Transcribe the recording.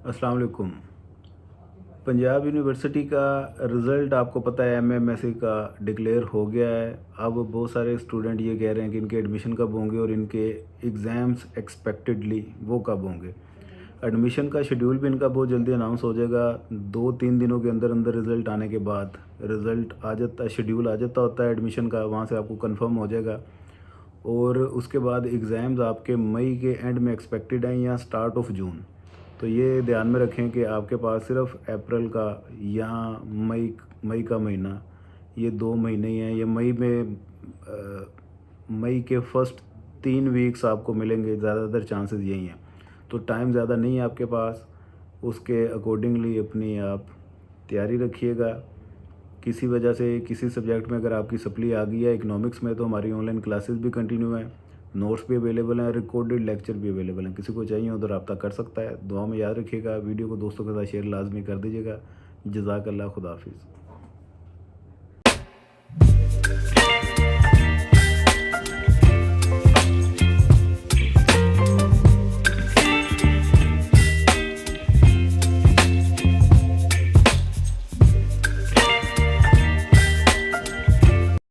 अस्सलाम वालेकुम। पंजाब यूनिवर्सिटी का रिज़ल्ट आपको पता है एमएमएससी का डिक्लेयर हो गया है। अब बहुत सारे स्टूडेंट ये कह रहे हैं कि इनके एडमिशन कब होंगे और इनके एग्ज़ाम्स एक्सपेक्टेडली वो कब होंगे। एडमिशन का शेड्यूल भी इनका बहुत जल्दी अनाउंस हो जाएगा। 2-3 दिनों के अंदर अंदर रिज़ल्ट आने के बाद रिज़ल्ट आ जाता है, शेड्यूल आ जाता होता है एडमिशन का, वहाँ से आपको कन्फर्म हो जाएगा। और उसके बाद एग्ज़ाम्स आपके मई के एंड में एक्सपेक्टेड हैं या स्टार्ट ऑफ जून। तो ये ध्यान में रखें कि आपके पास सिर्फ अप्रैल का या मई का महीना, ये 2 महीने ही हैं। ये मई के फर्स्ट 3 वीक्स आपको मिलेंगे, ज़्यादातर चांसेस यही हैं। तो टाइम ज़्यादा नहीं है आपके पास, उसके अकॉर्डिंगली अपनी आप तैयारी रखिएगा। किसी वजह से किसी सब्जेक्ट में अगर आपकी सप्ली आ गई है इकोनॉमिक्स में, तो हमारी ऑनलाइन क्लासेस भी कंटिन्यू हैं, नोट्स भी अवेलेबल हैं, रिकॉर्डेड लेक्चर भी अवेलेबल हैं। किसी को चाहिए हो तो रब्ता कर सकता है। दुआ में याद रखिएगा। वीडियो को दोस्तों के साथ शेयर लाजमी कर दीजिएगा। जज़ाकल्लाह, खुदा हाफिज़।